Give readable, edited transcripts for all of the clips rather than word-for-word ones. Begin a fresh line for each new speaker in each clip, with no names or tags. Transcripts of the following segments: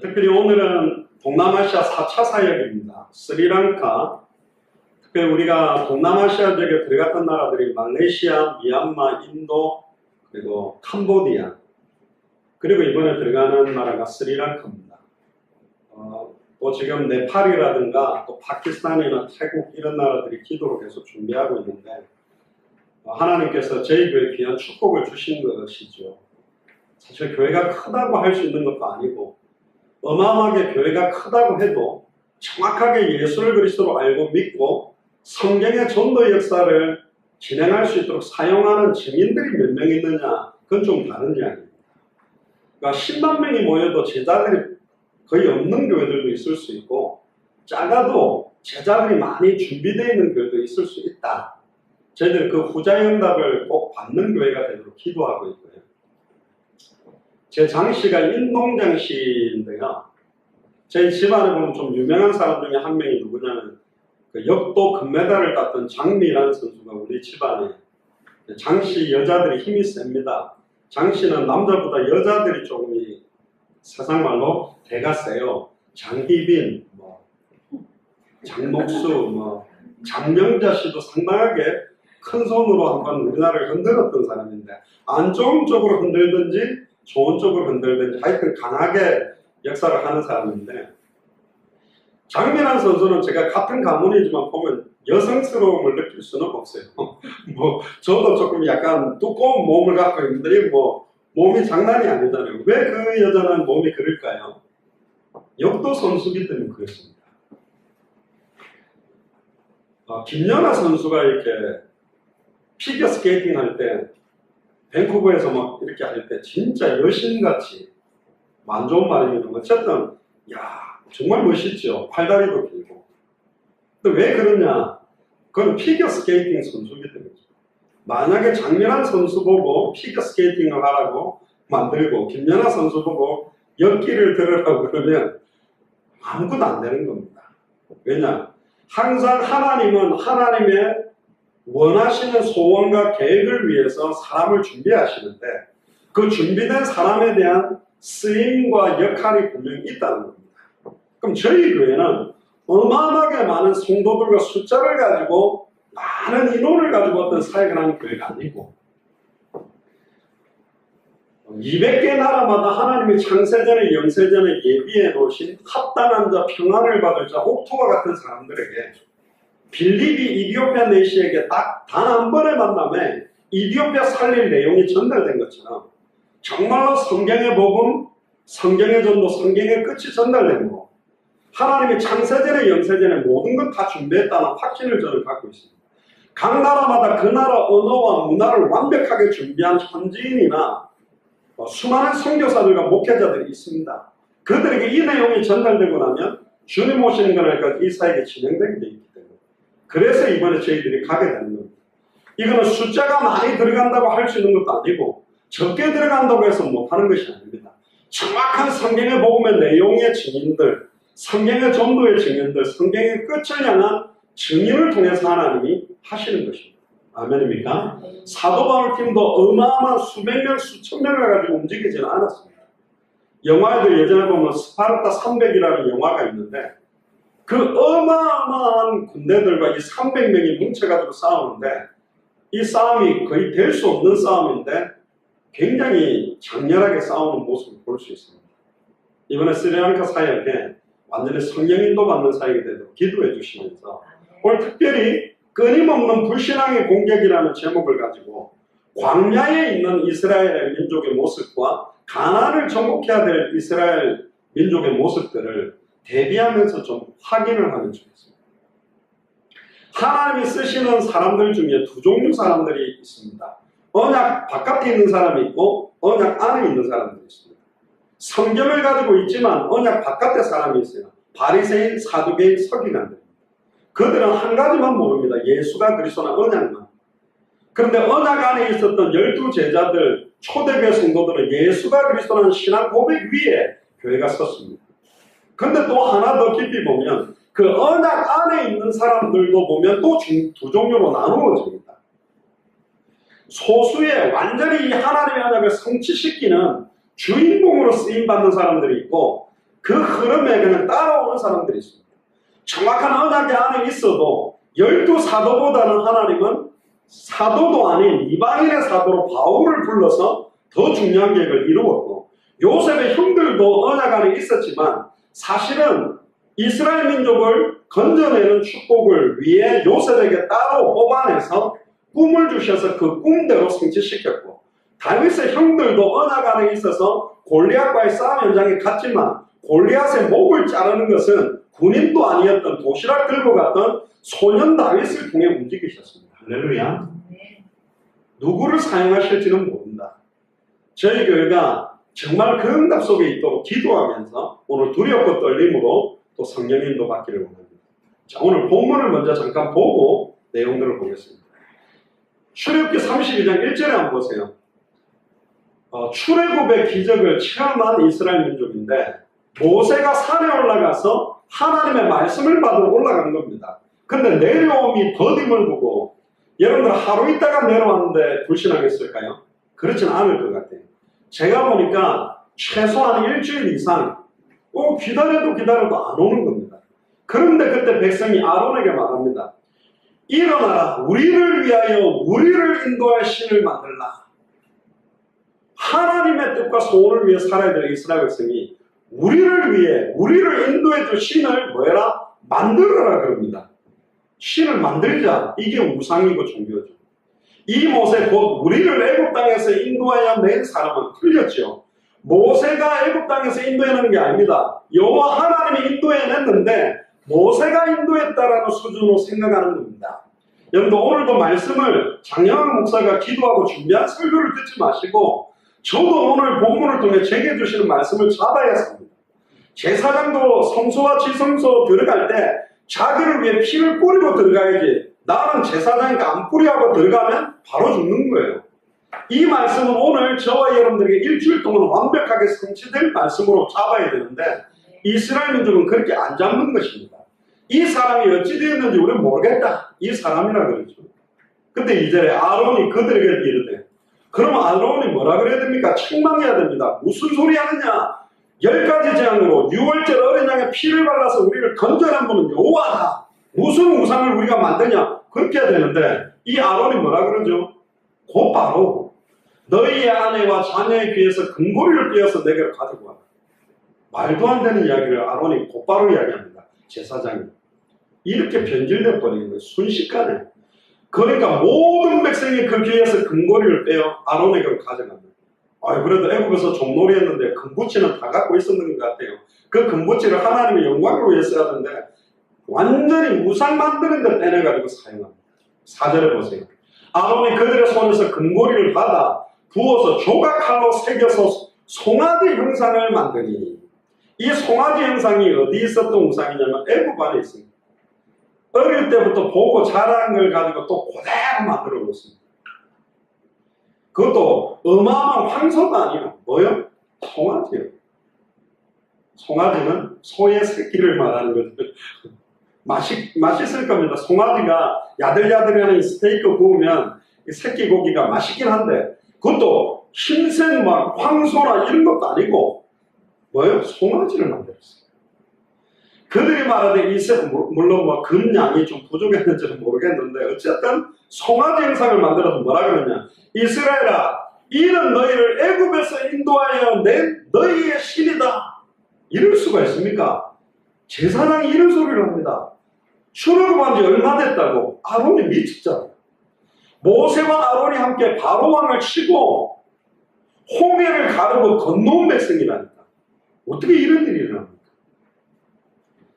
특별히 오늘은 동남아시아 4차 사역입니다. 스리랑카, 특별히 우리가 동남아시아 지역에 들어갔던 나라들이 말레이시아, 미얀마, 인도, 그리고 캄보디아, 그리고 이번에 들어가는 나라가 스리랑카입니다. 또 지금 네팔이라든가 또 파키스탄이나 태국 이런 나라들이 기도로 계속 준비하고 있는데 하나님께서 저희 교회에 귀한 축복을 주신 것이죠. 사실 교회가 크다고 할 수 있는 것도 아니고 어마어마하게 교회가 크다고 해도 정확하게 예수를 그리스도로 알고 믿고 성경의 전도 역사를 진행할 수 있도록 사용하는 증인들이 몇 명 있느냐, 그건 좀 다른 이야기입니다. 그러니까 10만 명이 모여도 제자들이 거의 없는 교회들도 있을 수 있고 작아도 제자들이 많이 준비되어 있는 교회도 있을 수 있다. 저희들 그 후자응답을 꼭 받는 교회가 되도록 기도하고 있고요. 제 장씨가 인동장씨인데요. 저희 집안에 보면 좀 유명한 사람 중에 한 명이 누구냐면 그 역도 금메달을 땄던 장미라는 선수가 우리 집안에, 장씨 여자들이 힘이 셉니다. 장씨는 남자보다 여자들이 조금 세상 말로 대가 세요. 장희빈, 장목수, 장명자 씨도 상당하게 큰 손으로 한번 우리나라를 흔들었던 사람인데 안 좋은 쪽으로 흔들든지 좋은 쪽으로 흔들든지 하여튼 강하게 역사를 하는 사람인데, 장민환 선수는 제가 같은 가문이지만 보면 여성스러움을 느낄 수는 없어요. 저도 조금 약간 두꺼운 몸을 갖고 있는데 몸이 장난이 아니잖아요. 왜 그 여자는 몸이 그럴까요? 역도 선수기 때문에 그렇습니다. 김연아 선수가 이렇게 피겨 스케이팅 할 때 밴쿠버에서 막 이렇게 할 때 진짜 여신같이, 안 좋은 말이면 어쨌든 정말 멋있죠. 팔다리도 길고. 근데 왜 그러냐? 그건 피겨 스케이팅 선수기 때문이죠. 만약에 장민환 선수 보고 피겨 스케이팅을 하라고 만들고 김연아 선수 보고 역기를 들으라고 그러면 아무것도 안 되는 겁니다. 왜냐? 항상 하나님은 하나님의 원하시는 소원과 계획을 위해서 사람을 준비하시는데 그 준비된 사람에 대한 쓰임과 역할이 분명히 있다는 겁니다. 그럼 저희 교회는 어마어마하게 많은 성도들과 숫자를 가지고 많은 인원을 가지고 어떤 사역을 하는 교회가 아니고 200개 나라마다 하나님이 창세전에 영세전에 예비해 놓으신 합당한 자, 평안을 받을 자, 옥토와 같은 사람들에게 빌립이 이디오피아 내시에게 딱 단 한 번의 만남에 이디오피아 살릴 내용이 전달된 것처럼 정말로 성경의 복음, 성경의 전도, 성경의 끝이 전달된 거, 하나님이 창세전에 영세전에 모든 것 다 준비했다는 확신을 저는 갖고 있습니다. 각 나라마다 그 나라 언어와 문화를 완벽하게 준비한 현지인이나 수많은 선교사들과 목회자들이 있습니다. 그들에게 이 내용이 전달되고 나면 주님 오시는 그날까지 이 사역이 진행되게 되어 있기 때문에, 그래서 이번에 저희들이 가게 되는 겁니다. 이거는 숫자가 많이 들어간다고 할 수 있는 것도 아니고 적게 들어간다고 해서 못하는 것이 아닙니다. 정확한 성경의 복음의 내용의 증인들, 성경의 전도의 증인들, 성경의 끝을 향한 증인을 통해서 하나님이 하시는 것입니다. 아멘입니까? 사도 바울 팀도 어마어마한 수백 명, 수천 명을 가지고 움직이지는 않았습니다. 영화에도 예전에 보면 스파르타 300이라는 영화가 있는데 그 어마어마한 군대들과 이 300명이 뭉쳐가지고 싸우는데 이 싸움이 거의 될 수 없는 싸움인데 굉장히 장렬하게 싸우는 모습을 볼 수 있습니다. 이번에 스리랑카 사역에 완전히 성령 인도 받는 사역이 되도록 기도해 주시면서 오늘 특별히 끊임없는 불신앙의 공격이라는 제목을 가지고 광야에 있는 이스라엘 민족의 모습과 가나안을 정복해야 될 이스라엘 민족의 모습들을 대비하면서 좀 확인을 하면 좋겠습니다. 하나님이 쓰시는 사람들 중에 두 종류 사람들이 있습니다. 언약 바깥에 있는 사람이 있고 언약 안에 있는 사람들이 있습니다. 성경을 가지고 있지만 언약 바깥에 사람이 있어요. 바리새인, 사두개인, 서기관들. 그들은 한 가지만 모릅니다. 예수가 그리스도나 언약만. 그런데 언약 안에 있었던 12 제자들, 초대교회 성도들은 예수가 그리스도라는 신앙 고백 위에 교회가 섰습니다. 그런데 또 하나 더 깊이 보면 그 언약 안에 있는 사람들도 보면 또 두 종류로 나누어집니다. 소수의 완전히 이 하나님의 언약을 성취시키는 주인공으로 쓰임받는 사람들이 있고, 그 흐름에 그냥 따라오는 사람들이 있습니다. 정확한 언약의 안에 있어도 12사도보다는 하나님은 사도도 아닌 이방인의 사도로 바울을 불러서 더 중요한 계획을 이루었고, 요셉의 형들도 언약 안에 있었지만 사실은 이스라엘 민족을 건져내는 축복을 위해 요셉에게 따로 뽑아내서 꿈을 주셔서 그 꿈대로 성취시켰고, 다윗의 형들도 언약 안에 있어서 골리앗과의 싸움 현장에 갔지만 골리앗의 목을 자르는 것은 군인도 아니었던 도시락 들고 갔던 소년 다윗을 통해 움직이셨습니다. 할렐루야. 누구를 사용하실지는 모른다. 저희 교회가 정말 그 응답 속에 있도록 기도하면서 오늘 두렵고 떨림으로 또 성령 인도 받기를 원합니다. 자, 오늘 본문을 먼저 잠깐 보고 내용들을 보겠습니다. 출애굽기 32장 1절에 한번 보세요. 출애굽의 기적을 체험한 이스라엘 민족인데 모세가 산에 올라가서 하나님의 말씀을 받으러 올라간 겁니다. 근데 내려옴이 더딤을 보고, 여러분들 하루 있다가 내려왔는데 불신하겠을까요? 그렇지는 않을 것 같아요. 제가 보니까 최소한 일주일 이상 기다려도 안 오는 겁니다. 그런데 그때 백성이 아론에게 말합니다. 일어나라, 우리를 위하여 우리를 인도할 신을 만들라. 하나님의 뜻과 소원을 위해 살아야 될 이스라엘 백성이 우리를 위해 우리를 인도해 줄 신을 뭐해라? 만들어라 그럽니다. 신을 만들자. 이게 우상이고 종교죠. 이 모세 곧 우리를 애굽 땅에서 인도하여 낸 사람은 틀렸죠. 모세가 애굽 땅에서 인도해내는 게 아닙니다. 여호와 하나님이 인도해냈는데 모세가 인도했다라는 수준으로 생각하는 겁니다. 여러분들 오늘도 말씀을 장영학 목사가 기도하고 준비한 설교를 듣지 마시고 저도 오늘 본문을 통해 제게 주시는 말씀을 잡아야 합니다. 제사장도 성소와 지성소 들어갈 때 자기를 위해 피를 뿌리고 들어가야지, 나는 제사장이니까 안 뿌리하고 들어가면 바로 죽는 거예요. 이 말씀은 오늘 저와 여러분들에게 일주일 동안 완벽하게 성취될 말씀으로 잡아야 되는데 이스라엘 민족은 그렇게 안 잡는 것입니다. 이 사람이 어찌 되었는지 우리는 모르겠다. 이 사람이라 그러죠. 근데 2절에 아론이 그들에게 이르되, 그럼 아론이 뭐라 그래야 됩니까? 책망해야 됩니다. 무슨 소리 하느냐? 10가지 재앙으로 6월절 어린 양의 피를 발라서 우리를 건져낸 분은 여호와다. 무슨 우상을 우리가 만드냐? 그렇게 해야 되는데 이 아론이 뭐라 그러죠? 곧바로 너희의 아내와 자녀의 귀에서 금고리를 떼어서 내게로 가지고 와라. 말도 안 되는 이야기를 아론이 곧바로 이야기합니다. 제사장이. 이렇게 변질돼 버리는 거예요. 순식간에. 그러니까 모든 백성이 그 귀에서 금고리를 빼어 아론에게로 가져갑니다. 그래도 애굽에서 종놀이 했는데 금붙이는 다 갖고 있었는 것 같아요. 그 금붙이를 하나님의 영광을 위해 써야 하는데 완전히 우상 만드는 데 빼내가지고 사용합니다. 4절에 보세요. 아론이 그들의 손에서 금고리를 받아 부어서 조각칼로 새겨서 송아지 형상을 만드니, 이 송아지 형상이 어디 있었던 우상이냐면 애굽 안에 있습니다. 어릴 때부터 보고 자란 걸 가지고 또 그대로 만들어 놓습니다. 그것도 어마어마한 황소가 아니에요. 뭐요? 송아지요. 송아지는 소의 새끼를 말하는 거죠. 맛있을 겁니다. 송아지가 야들야들하는 스테이크 구우면 새끼 고기가 맛있긴 한데 그것도 흰색 막 황소나 이런 것도 아니고 뭐요? 송아지를 만들었어요. 그들이 말하되 물론 뭐 금양이 좀 부족했는지는 모르겠는데 어쨌든 송아지 형상을 만들어서 뭐라 그러냐? 이스라엘아, 이는 너희를 애굽에서 인도하여 낸 너희의 신이다. 이럴 수가 있습니까? 제사장이 이런 소리를 합니다. 출애굽한 지 얼마 됐다고? 아론이 미쳤잖아요. 모세와 아론이 함께 바로왕을 치고 홍해를 가르고 건너온 백성이라니까. 어떻게 이런 일이 일어납니까?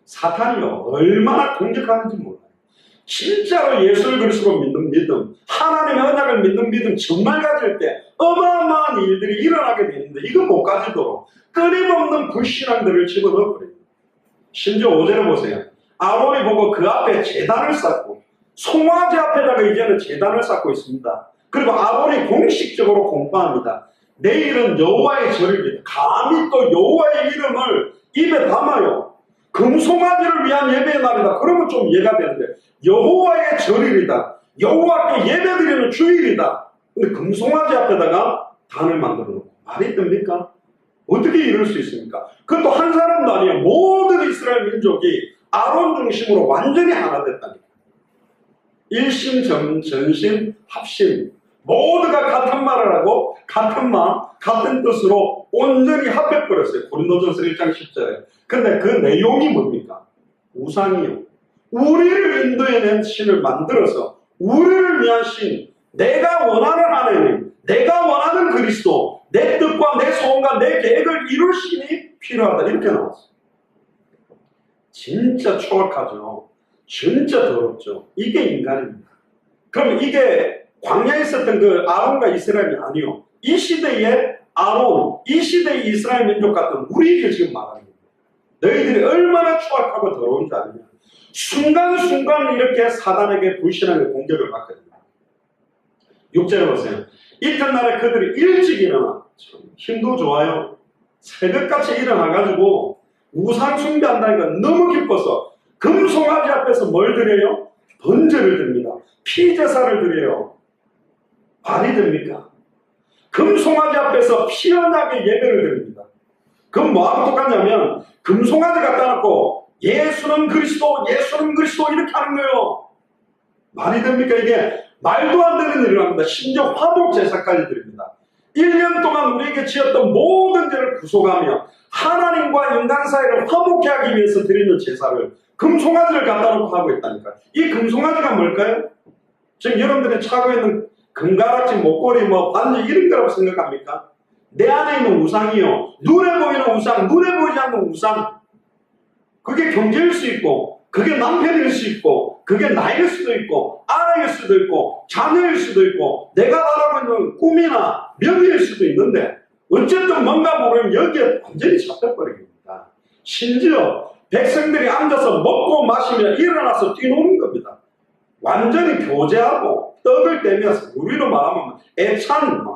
사탄이요 얼마나 공격하는지 몰라요. 진짜로 예수를 그리스도로 믿는 믿음, 하나님의 언약을 믿는 믿음 정말 가질 때 어마어마한 일들이 일어나게 되는데 이거 못 가지도록 끊임없는 불신앙들을 집어넣어버려요. 심지어 5절에 보세요. 아론이 보고 그 앞에 제단을 쌓고 송아지 앞에다가 이제는 제단을 쌓고 있습니다. 그리고 아론이 공식적으로 공포합니다. 내일은 여호와의 절입니다. 감히 또 여호와의 이름을 입에 담아요. 금송아지를 위한 예배의 날이다. 그러면 좀 이해가 되는데 여호와의 절일이다. 여호와께 예배드리는 주일이다. 근데 금송아지 앞에다가 단을 만들어 놓고 말이 됩니까? 어떻게 이럴 수 있습니까? 그것도 한 사람도 아니에요. 이스라엘 민족이 아론 중심으로 완전히 하나 됐다니까. 일심, 전심, 합심. 모두가 같은 말을 하고 같은 마음, 같은 뜻으로 온전히 합해버렸어요. 고린도전서 1장 10절에. 근데 그 내용이 뭡니까? 우상이요. 우리를 인도해낸 신을 만들어서 우리를 위한 신, 내가 원하는 하나님, 내가 원하는 그리스도, 내 뜻과 내 소원과 내 계획을 이룰 신이 필요하다. 이렇게 나왔어요. 진짜 초악하죠. 진짜 더럽죠. 이게 인간입니다. 그럼 이게 광야에 있었던 그 아론과 이스라엘이 아니요. 이 시대의 아론, 이 시대의 이스라엘 민족 같은 우리를 지금 말하는 겁니다. 너희들이 얼마나 추악하고 더러운 줄 아느냐. 순간순간 이렇게 사단에게 불신하게 공격을 받거든요. 6절에 보세요. 이튿날에 그들이 일찍 일어나, 힘도 좋아요. 새벽같이 일어나가지고 우상 숭배한다니까 너무 기뻐서 금송아지 앞에서 뭘 드려요? 번제를 드립니다. 피제사를 드려요. 말이 됩니까? 금송아지 앞에서 피연하게 예배를 드립니다. 그럼 뭐하고 똑같냐면 금송아지 갖다 놓고 예수는 그리스도, 예수는 그리스도 이렇게 하는 거예요. 말이 됩니까? 이게 말도 안 되는 일을 합니다. 심지어 화목 제사까지 드립니다. 1년 동안 우리에게 지었던 모든 죄를 구속하며 하나님과 인간 사이를 화목케 하기 위해서 드리는 제사를 금송아지를 갖다 놓고 하고 있다니까. 이 금송아지가 뭘까요? 지금 여러분들이 차고 있는 금가락지, 목걸이, 반지 이런 거라고 생각합니까? 내 안에 있는 우상이요. 눈에 보이는 우상, 눈에 보이지 않는 우상. 그게 경제일 수 있고, 그게 남편일 수 있고, 그게 나일 수도 있고, 아내일 수도 있고, 자녀일 수도 있고, 내가 바라고 있는 꿈이나 명예일 수도 있는데, 어쨌든 뭔가 모르면 여기에 완전히 잡혀버립니다. 심지어 백성들이 앉아서 먹고 마시며 일어나서 뛰노는 겁니다. 완전히 교제하고 떡을 떼면서 우리로 말하면 애찬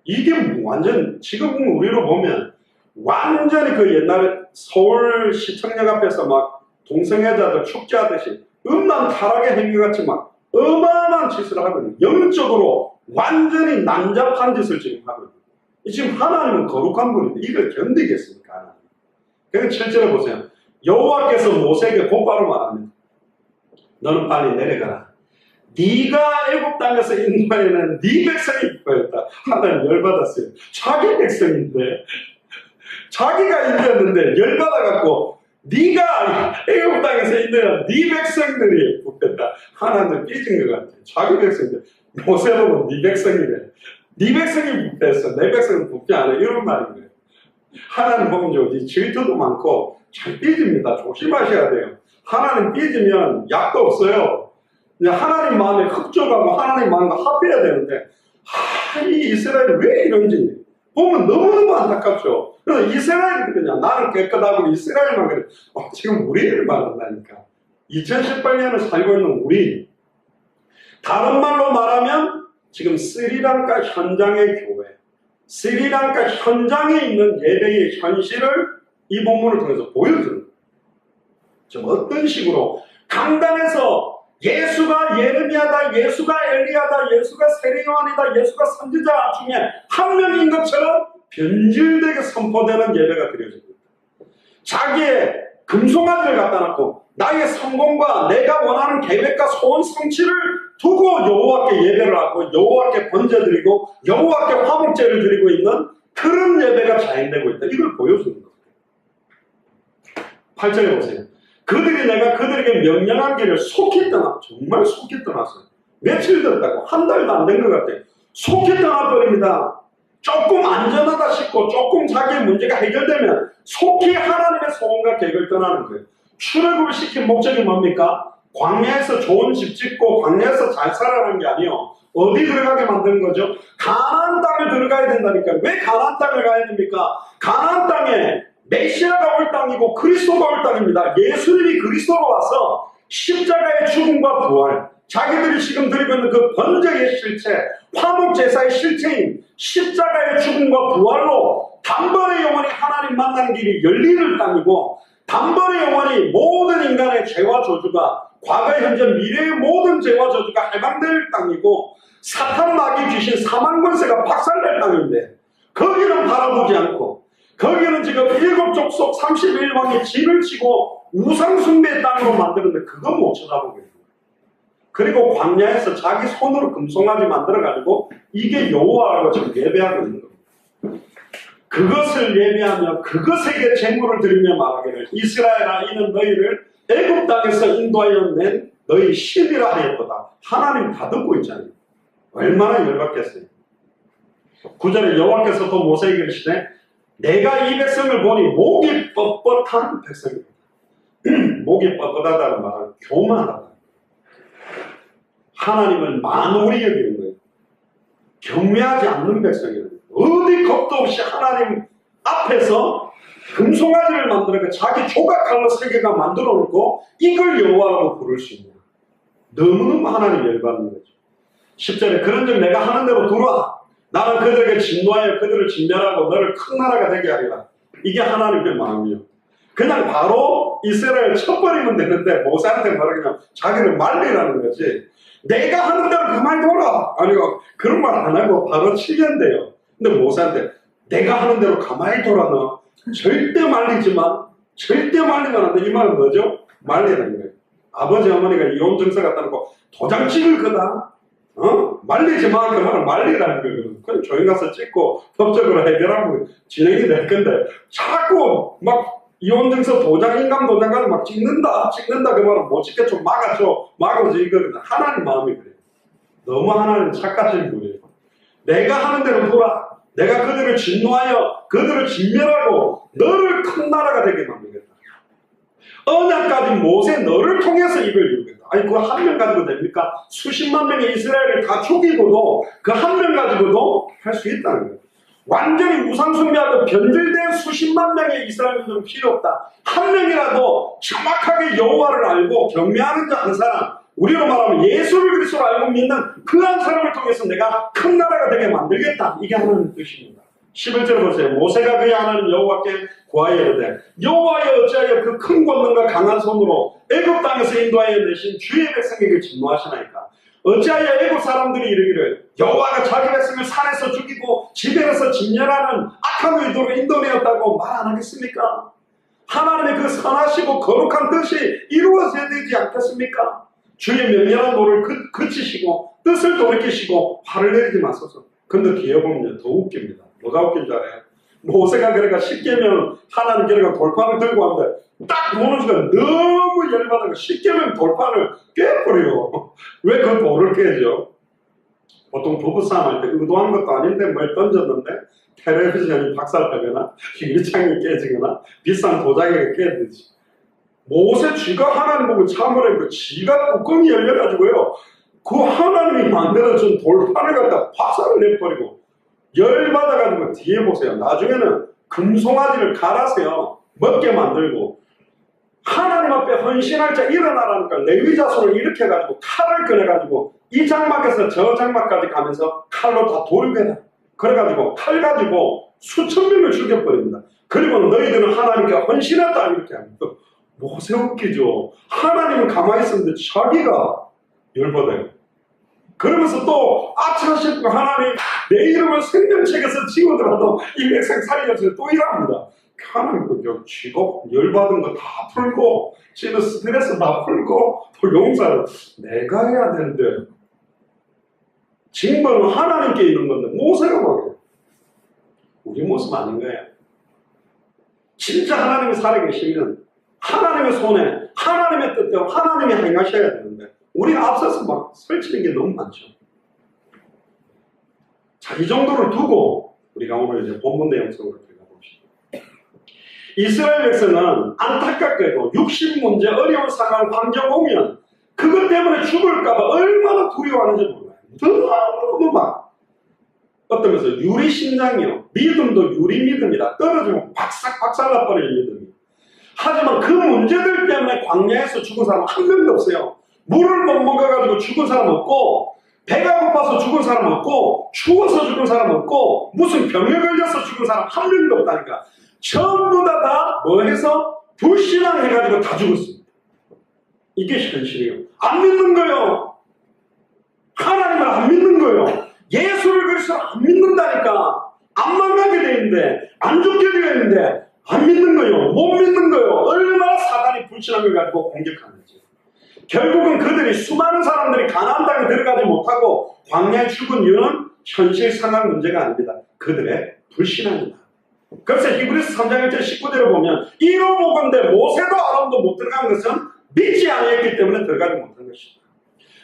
이게 완전 지금 우리로 보면 완전히 그 옛날에 서울 시청역 앞에서 막 동성애자들 축제하듯이 음란 타락의 행위같이 막 어마어마한 짓을 하거든요. 영적으로 완전히 난잡한 짓을 지금 하거든요. 지금 하나님은 거룩한 분인데 이걸 견디겠습니까? 하나님. 그러니까 7절에 보세요. 여호와께서 모세에게 곧바로 말합니다. 너는 빨리 내려가라. 네가 애굽 땅에서 인도하여낸 네 백성이 이거였다. 하나님 열받았어요. 자기 백성인데 자기가 인도했는데 열받아갖고 네가 애굽 땅에서 인도한 네 백성들이 붙겠다. 하나님 삐진 것 같아요. 자기 백성들 모세 보고 네 백성이래. 네 백성이 붙겠어. 내 백성은 붙지 않아. 이런 말인 거예요. 하나님 보면 좀 질투도 많고 잘 삐집니다. 조심하셔야 돼요. 하나님 삐지면 약도 없어요. 하나님 마음에 흡족하고 하나님 마음과 합해야 되는데 이 이스라엘이 왜 이런지 보면 너무너무 안타깝죠. 그래서 이스라엘이 그냥 나는 깨끗하고 이스라엘만 그래. 지금 우리를 말한다니까. 2018년을 살고 있는 우리. 다른 말로 말하면 지금 스리랑카 현장의 교회, 스리랑카 현장에 있는 예배의 현실을 이 본문을 통해서 보여주는 거예요. 좀 어떤 식으로 강단에서 예수가 예레미야다, 예수가 엘리야다, 예수가 세례요한이다, 예수가 선지자 중에 한 명인 것처럼 변질되게 선포되는 예배가 드려집니다. 자기의 금송아지를 갖다 놓고 나의 성공과 내가 원하는 계획과 소원 성취를 두고 여호와께 예배를 하고 여호와께 번제드리고 여호와께 화목제를 드리고 있는 그런 예배가 자행되고 있다. 이걸 보여주는 겁니다. 8절에 보세요. 그들이 내가 그들에게 명령한 길을 속히 떠나, 정말 속히 떠났어요. 며칠 됐다고, 한 달도 안 된 것 같아요. 속히 떠나버립니다. 조금 안전하다 싶고 조금 자기의 문제가 해결되면 속히 하나님의 소원과 계획을 떠나는 거예요. 출애굽을 시킨 목적이 뭡니까? 광야에서 좋은 집 짓고 광야에서 잘 살아라는 게 아니에요. 어디 들어가게 만드는 거죠? 가나안 땅을 들어가야 된다니까요. 왜 가나안 땅을 가야 됩니까? 가나안 땅에 메시아가 올 땅이고 그리스도가 올 땅입니다. 예수님이 그리스도로 와서 십자가의 죽음과 부활, 자기들이 지금 드리고 있는 그 번제의 실체, 화목제사의 실체인 십자가의 죽음과 부활로 단번에 영원히 하나님 만나는 길이 열리는 땅이고, 단번에 영원히 모든 인간의 죄와 저주가, 과거, 현재, 미래의 모든 죄와 저주가 해방될 땅이고, 사탄, 마귀, 귀신, 사망 권세가 박살날 땅인데 거기는 바라보지 않고 거기는 지금 일곱 족속 31왕의 진을 치고 우상숭배의 땅으로 만드는데 그거 못 쳐다보고 있는 거예요. 그리고 광야에서 자기 손으로 금송아지 만들어가지고 이게 여호와라고 지금 예배하고 있는 겁니다. 그것을 예배하며 그것에게 제물을 드리며 말하기를 이스라엘아 이는 너희를 애굽 땅에서 인도하여 낸 너희 신이라 하였도다. 하나님 다 듣고 있잖아요. 얼마나 열받겠어요. 9절에 여호와께서 또 모세에게 이르시되 내가 이 백성을 보니 목이 뻣뻣한 백성입니다. 목이 뻣뻣하다는 말은 교만하다. 하나님을 만홀히 여기는 거예요. 경외하지 않는 백성이에요. 어디 겁도 없이 하나님 앞에서 금송아지를 만들어서 자기 조각칼로 세 개가 만들어 놓고 이걸 여호와라고 부를 수 있냐. 너무너무 하나님 열받는 거죠. 10절에 그런즉 내가 하는 대로 들어와 나는 그들에게 진노하여 그들을 진멸하고 너를 큰 나라가 되게 하리라. 이게 하나님의 마음이요. 그냥 바로 이스라엘 쳐버리면 되는데 모세한테 말하면 자기를 말리라는 거지. 내가 하는 대로 가만히 둬라. 아니요 그런 말 안 하고 바로 치겠대요. 근데 모세한테 내가 하는 대로 가만히 둬라. 너 절대 말리지만 절대 말리면 안 돼. 이 말은 뭐죠? 말리라는 거예요. 아버지 어머니가 이혼 증서 갖다 놓고 도장 찍을 거다. 말리지 마. 그 말은 말리라는 거예요. 그냥 조용 가서 찍고 법적으로 해결하고 진행이 될 건데 자꾸 막 이혼증서 도장, 인감 도장 가지고 막 찍는다 그 말은 못 찍겠죠. 막아줘 이거는 하나님 마음이 그래요. 너무 하나님 착하신 분이에요. 내가 하는 대로 돌아. 내가 그들을 진노하여 그들을 진멸하고 너를 큰 나라가 되게 만들겠다. 언약까지 모세 너를 통해서 이걸 이루겠다. 아니 그거 한 명 가지고 됩니까? 수십만 명의 이스라엘을 다 죽이고도 그 한 명 가지고도 할 수 있다는 거예요. 완전히 우상숭배하고 변질된 수십만 명의 이스라엘인들은 필요 없다. 한 명이라도 정확하게 여호와를 알고 경외하는 자 한 사람, 우리로 말하면 예수를 그리스도로 알고 믿는 그 한 사람을 통해서 내가 큰 나라가 되게 만들겠다. 이게 하나님의 뜻입니다. 11절 보세요. 모세가 그의 하나님 여호와께 구하여 이르되 여호와여 어찌하여 그 큰 권능과 강한 손으로 애굽 땅에서 인도하여 내신 주의 백성에게 진노하시나이까. 어찌하여 애굽 사람들이 이르기를 여호와가 자기 백성을 산에서 죽이고 지대에서 진멸하는 악한 의도로 인도내었다고 말 안 하겠습니까? 하나님의 그 선하시고 거룩한 뜻이 이루어져야 되지 않겠습니까? 주의 맹렬한 노를 그치시고 뜻을 돌이키시고 화를 내리지 마소서. 근데 뒤에 보면 더 웃깁니다. 뭐가 웃긴 줄 알아요? 모세가 그러니까 10계명 하나님 그러니까 돌판을 들고 왔는데 딱 보는 순간 너무 열받아서 10계명 돌판을 깨버려요. 왜 그 돌을 깨죠? 보통 부부싸움 할 때 의도한 것도 아닌데 뭘 던졌는데 텔레비전이 박살나거나 유리창이 깨지거나 비싼 도자기가 깨지지. 모세 쥐가 하나님 보고 참으라니까 그 쥐가 뚜껑이 열려가지고요. 그 하나님이 만들어준 돌판을 갖다 박살을 내버리고 열받아가지고 뒤에 보세요. 나중에는 금송아지를 갈아서요. 먹게 만들고 하나님 앞에 헌신할 자 일어나라니까 레위 자손을 이렇게 해가지고 칼을 꺼내가지고 이 장막에서 저 장막까지 가면서 칼로 다 돌게 해. 그래가지고 칼 가지고 수천 명을 죽여버립니다. 그리고 너희들은 하나님께 헌신했다 이렇게 합니다. 모세 웃기죠. 하나님은 가만히 있었는데 자기가 열받아요. 그러면서 또 아차 싶고 하나님 내 이름을 생명책에서 지우더라도 이 백성 살려주세요. 또 이랍니다. 하나님 그저 쥐고 열받은 거 다 풀고 지금 스트레스 다 풀고 또 용서를 내가 해야 되는데 징벌은 하나님께 있는 건데 모세가 말이에요. 우리 모습 아닌 거예요. 진짜 하나님이 살아계시면 하나님의 손에 하나님의 뜻대로 하나님이 행하셔야 되는데 우리가 앞서서 막 설치는 게 너무 많죠. 자, 이 정도를 두고 우리가 오늘 이제 본문 내용 속으로 들어가 봅시다. 이스라엘 백성은 안타깝게도 육신 문제, 어려운 상황, 환경 오면 그것 때문에 죽을까봐 얼마나 두려워하는지 몰라요. 너무 막 어떠면서 유리신장이요. 믿음도 유리믿음이다. 떨어지면 박살나버리는 믿음이에요. 하지만 그 문제들 때문에 광야에서 죽은 사람 한 명도 없어요. 물을 못 먹어가지고 죽은 사람 없고 배가 고파서 죽은 사람 없고 추워서 죽은 사람 없고 무슨 병에 걸려서 죽은 사람 한 명도 없다니까. 전부 다 뭐 해서 불신앙해가지고 다 죽었습니다. 이게 현실이에요. 안 믿는 거예요. 하나님을 안 믿는 거예요. 예수를 그리스도를 안 믿는다니까. 안 망하게 돼 있는데, 안 죽게 되어 있는데 안 믿는 거요, 못 믿는 거요. 얼마나 사단이 불신함을 가지고 공격하는지. 결국은 그들이, 수많은 사람들이 가나안 땅에 들어가지 못하고 광야에 죽은 이유는 현실 상황 문제가 아닙니다. 그들의 불신앙이다. 그래서 히브리서 3장 1절 19절을 보면 이로보건대 모세도 아론도 못 들어간 것은 믿지 않았기 때문에 들어가지 못한 것이다.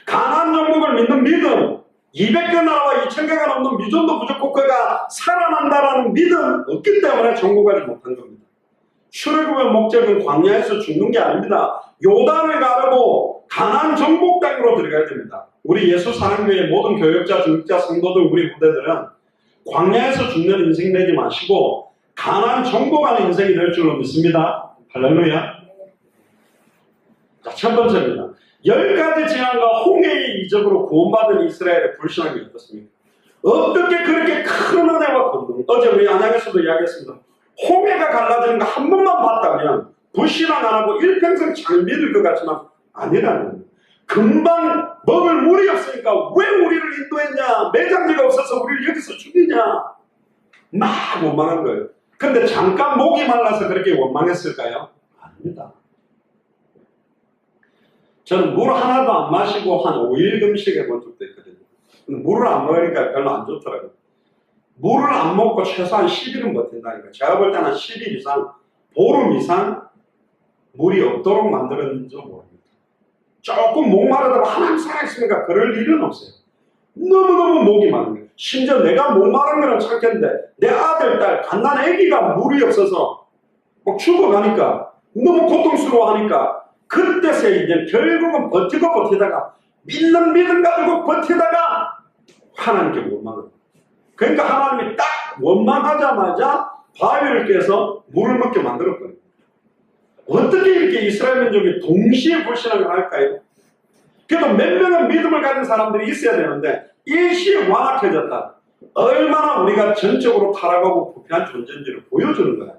가나안 정복을 믿는 믿음, 200개 나라와 2000개가 넘는 미존도 부족 국가가 살아난다라는 믿음 없기 때문에 정복하지 못한 겁니다. 출애굽의 목적은 광야에서 죽는 게 아닙니다. 요단을 가르고 가나안 정복 땅으로 들어가야 됩니다. 우리 예수사랑교회 모든 교역자, 중직자, 성도들, 우리 후대들은 광야에서 죽는 인생 되지 마시고 가나안 정복하는 인생이 될 줄로 믿습니다. 할렐루야. 자, 첫 번째입니다. 10가지 재앙과 홍해의 이적으로 구원받은 이스라엘의 불신앙이 어떻습니까? 어떻게 그렇게 큰 은혜와 권능, 어제 우리 안양에서도 이야기했습니다. 홍해가 갈라지는 거 한 번만 봤다면 불신앙 안 하고 일평생 잘 믿을 것 같지만 아니라는 거예요. 금방 먹을 물이 없으니까 왜 우리를 인도했냐, 매장지가 없어서 우리를 여기서 죽이냐, 막 원망한 거예요. 근데 잠깐 목이 말라서 그렇게 원망했을까요? 아닙니다. 저는 물 하나도 안 마시고 한 5일 금식해 본 적도 있거든요. 근데 물을 안 먹으니까 별로 안 좋더라고요. 물을 안 먹고 최소한 10일은 버틴다니까. 제가 볼 때는 10일 이상, 보름 이상 물이 없도록 만들었는지도 모릅니다. 조금 목마르다고 하나님 살아있으니까 그럴 일은 없어요. 너무너무 목이 마른 거예요. 심지어 내가 목마른 거는 참겠는데 내 아들, 딸, 갓난 아기가 물이 없어서 막 죽어가니까 너무 고통스러워하니까 그때서 이제 결국은 버티다가 믿는 믿음 가지고 버티다가 하나님께 원망을. 그러니까 하나님이 딱 원망하자마자 바위를 깨서 물을 먹게 만들었거든요. 어떻게 이렇게 이스라엘 민족이 동시에 불신앙을 할까요? 그래도 몇 명은 믿음을 가진 사람들이 있어야 되는데 일시에 완악해졌다. 얼마나 우리가 전적으로 타락하고 부패한 존재인지를 보여주는 거야.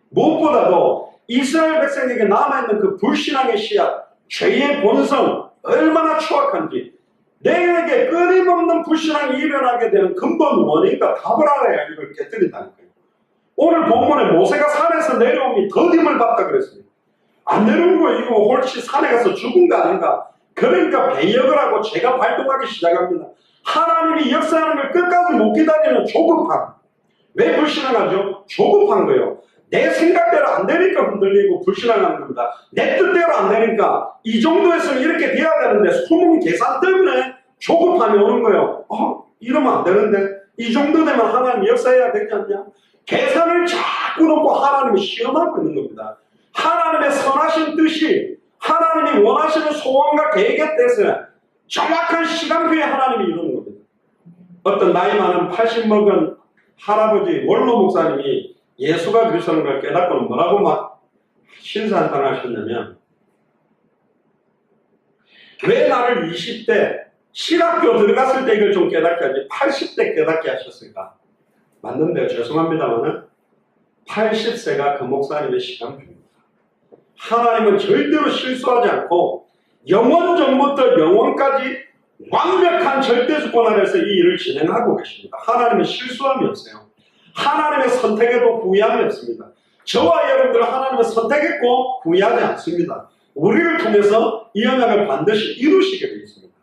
무엇보다도 이스라엘 백성에게 남아있는 그 불신앙의 씨앗, 죄의 본성, 얼마나 추악한지, 내게 끊임없는 불신앙이 일어나게 되는 근본 원인과 답을 알아야 이걸 깨뜨린다니까요. 오늘 본문에 모세가 산에서 내려오니 더딤을 받다 그랬습니다. 안 내려온 거 이거 혹시 산에 가서 죽은 거 아닌가? 그러니까 배역을 하고 죄가 발동하기 시작합니다. 하나님이 역사하는 걸 끝까지 못 기다리는 조급함. 왜 불신앙하죠? 조급한 거예요. 내 생각대로 안 되니까 흔들리고 불신앙하는 겁니다. 내 뜻대로 안 되니까 이 정도에서는 이렇게 돼야 되는데 숨은 계산 때문에 조급함이 오는 거예요. 이러면 안 되는데 이 정도 되면 하나님 역사해야 되지 않냐? 계산을 자꾸 놓고 하나님이 시험하고 있는 겁니다. 하나님의 선하신 뜻이, 하나님이 원하시는 소원과 계획에 대해서 정확한 시간표에 하나님이 이루는 겁니다. 어떤 나이 많은 80 먹은 할아버지 원로 목사님이 예수가 그리스도인 걸 깨닫고는 뭐라고 막 신사한탄을 하셨냐면, 왜 나를 20대 신학교 들어갔을 때 이걸 좀 깨닫게 하지 80대 깨닫게 하셨을까? 맞는데요. 죄송합니다만은 80세가 그 목사님의 시간표입니다. 하나님은 절대로 실수하지 않고 영원 전부터 영원까지 완벽한 절대주권 아래서 이 일을 진행하고 계십니다. 하나님은 실수함이 없어요. 하나님의 선택에도 후회함이 없습니다. 저와 여러분들은 하나님을 선택했고 후회하지 않습니다. 우리를 통해서 이 언약을 반드시 이루시게 되어 있습니다.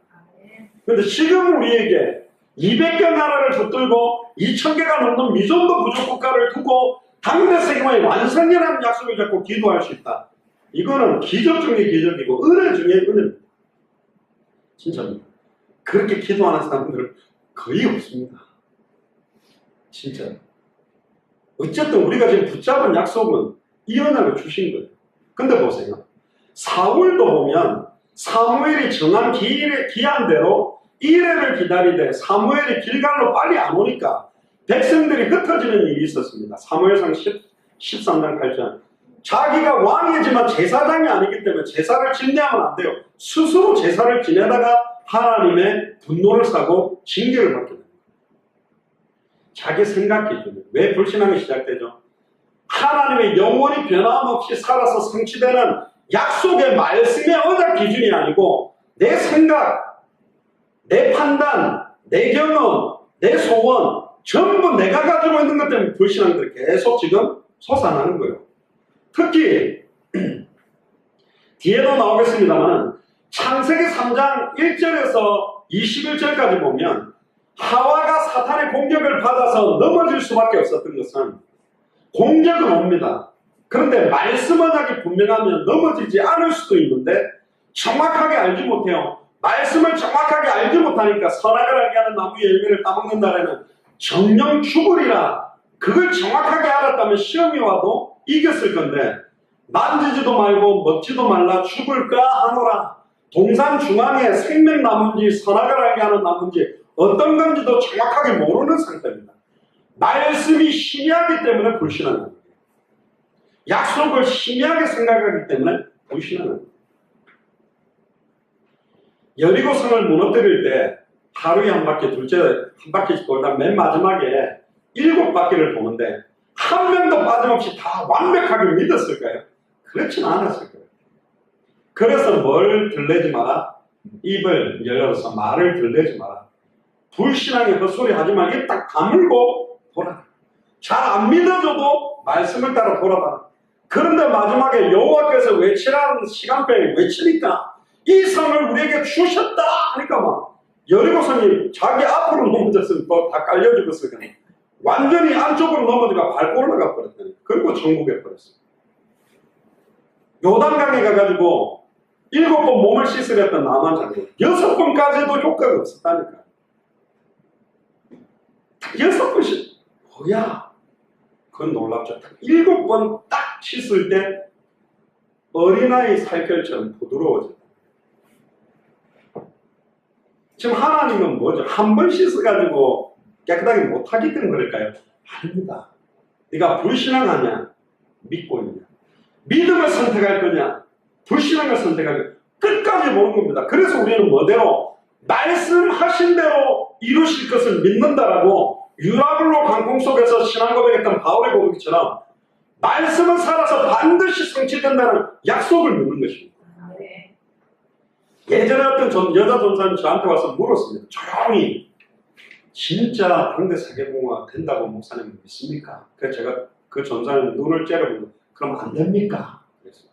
그런데 지금 우리에게 200개 나라를 붙들고 2000개가 넘는 미존도 부족 국가를 두고 당대 세계화의 완성이라는 약속을 잡고 기도할 수 있다. 이거는 기적 중의 기적이고 은혜 중의 은혜입니다. 진짜입니다. 그렇게 기도하는 사람들은 거의 없습니다. 진짜. 어쨌든 우리가 지금 붙잡은 약속은 이 언약을 주신 거예요. 근데 보세요. 사울도 보면 사무엘이 정한 기한대로 1회를 기다리되 사무엘이 길갈로 빨리 안 오니까 백성들이 흩어지는 일이 있었습니다. 사무엘상 13장 8절. 자기가 왕이지만 제사장이 아니기 때문에 제사를 지내면 안 돼요. 스스로 제사를 지내다가 하나님의 분노를 사고 징계를 받게 됩니다. 자기 생각 기준. 왜 불신앙이 시작되죠? 하나님의 영원히 변함없이 살아서 성취되는 약속의 말씀의 언약 기준이 아니고 내 생각, 내 판단, 내 경험, 내 소원, 전부 내가 가지고 있는 것 때문에 불신앙들이 계속 지금 솟아나는 거예요. 특히 뒤에도 나오겠습니다만 창세기 3장 1절에서 21절까지 보면 하와가 사탄의 공격을 받아서 넘어질 수밖에 없었던 것은 공격은 옵니다. 그런데 말씀 언약이 분명하면 넘어지지 않을 수도 있는데 정확하게 알지 못해요. 말씀을 정확하게 알지 못하니까 선악을 알게 하는 나무의 열매를 따먹는다라는 정령 죽으리라. 그걸 정확하게 알았다면 시험이 와도 이겼을 건데 만지지도 말고 먹지도 말라 죽을까 하노라. 동산 중앙에 생명나무인지 선악을 알게 하는 나무인지 어떤 건지도 정확하게 모르는 상태입니다. 말씀이 희미하기 때문에 불신하는 거예요. 약속을 희미하게 생각하기 때문에 불신하는 거예요. 여리고성을 무너뜨릴 때 하루에 한 바퀴, 둘째 한 바퀴씩 돌다 맨 마지막에 7바퀴를 도는데 한 명도 빠짐없이 다 완벽하게 믿었을까요? 그렇지는 않았을 거예요. 그래서 뭘 들내지 마라? 입을 열어서 말을 들내지 마라. 불신앙의 헛소리 하지 말고 입 딱 다물고 돌아라. 잘 안 믿어줘도 말씀을 따라 돌아봐라. 그런데 마지막에 여호와께서 외치라는 시간표에 외치니까 이 성을 우리에게 주셨다 하니까 막 여리고성이 자기 앞으로 넘어졌으면 또 다 깔려 죽었을 거예요. 완전히 안쪽으로 넘어져가 밟고 올라가 버렸더니 그리고 천국에 버렸어요. 요단강에 가가지고 7번 몸을 씻으랬던 나만 장군 6번까지도 효과가 없었다니까. 6번씩 뭐야? 그건 놀랍죠. 7번 딱 씻을 때 어린아이 살결처럼 부드러워졌다. 지금 하나님은 뭐죠? 한 번 씻어가지고 깨끗하게 못하기 때문에 그럴까요? 아닙니다. 네가 불신앙하냐? 믿고 있냐? 믿음을 선택할 거냐? 불신앙을 선택할 거냐? 끝까지 보는 겁니다. 그래서 우리는 뭐대로? 말씀하신 대로 이루실 것을 믿는다라고 유라블로 강공 속에서 신앙 고백했던 바울의 고백처럼 말씀은 살아서 반드시 성취된다는 약속을 믿는 것입니다. 예전에 어떤 여자 전사님 저한테 와서 물었습니다. 조용히 진짜 당대 세계봉화가 된다고 목사님 믿습니까? 그래서 제가 그 전사님 눈을 째려보고 그럼 안 됩니까? 그랬어요.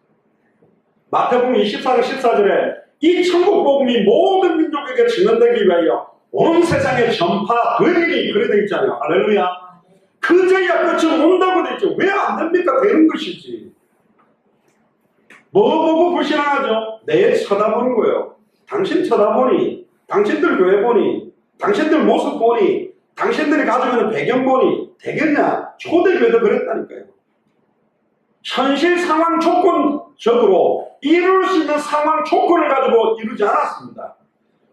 마태복음 24장 14절에 이 천국 복음이 모든 민족에게 증언되기 위하여 온 세상에 전파되리니 그래 돼 있잖아요. 할렐루야. 그제야 끝은 온다고 돼 있죠. 왜 안 됩니까? 되는 것이지. 뭐 보고 불신앙하죠? 내 쳐다보는 거예요. 당신 쳐다보니, 당신들 교회 보니, 당신들 모습 보니, 당신들이 가지고 있는 배경 보니 되겠냐? 초대교회도 그랬다니까요. 현실 상황 조건적으로 이룰 수 있는 상황 조건을 가지고 이루지 않았습니다.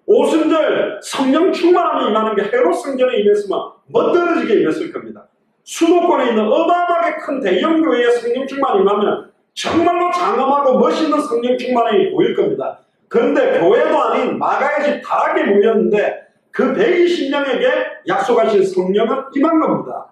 오순절 성령 충만함이 임하는 게 헤롯 성전에 임했으면 멋들어지게 임했을 겁니다. 수도권에 있는 어마어마하게 큰 대형 교회에 성령 충만이 임하면 정말로 장엄하고 멋있는 성령 충만이 보일 겁니다. 그런데 교회도 아닌 마가의 집 다락에 모였는데 그 120명에게 약속하신 성령은 임한 겁니다.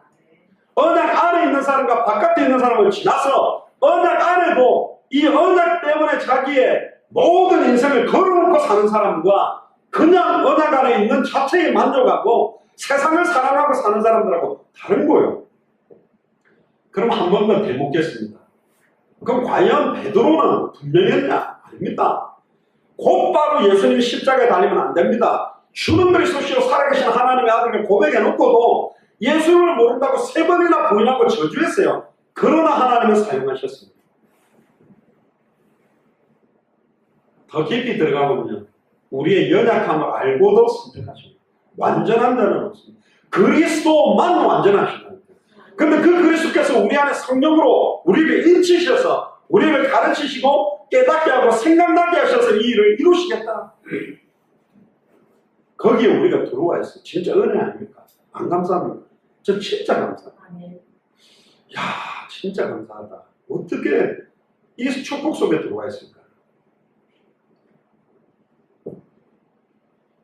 언약 안에 있는 사람과 바깥에 있는 사람을 지나서 언약 안에도 이 언약 때문에 자기의 모든 인생을 걸어놓고 사는 사람과 그냥 언약 안에 있는 자체에 만족하고 세상을 사랑하고 사는 사람들하고 다른 거예요. 그럼 한 번 더 되묻겠습니다. 그럼 과연 베드로는 분명했냐? 아닙니다. 곧바로 예수님 십자가에 달리면 안 됩니다. 주는 그리스도시로 살아계신 하나님의 아들을 고백해놓고도 예수님을 모른다고 3번이나 부인하고 저주했어요. 그러나 하나님은 사용하셨습니다. 더 깊이 들어가보면 우리의 연약함을 알고도 선택하십니다. 완전한 자는 없습니다. 그리스도만 완전하시다. 그런데 그 그리스도께서 우리 안에 성령으로 우리를 인치셔서 우리를 가르치시고 깨닫게 하고 생각나게 하셔서 이 일을 이루시겠다. 거기에 우리가 들어와 있어요. 진짜 은혜 아닙니까? 안 감사합니까? 저 진짜 감사합니다. 야, 진짜 감사하다. 어떻게 이 축복 속에 들어와 있을까?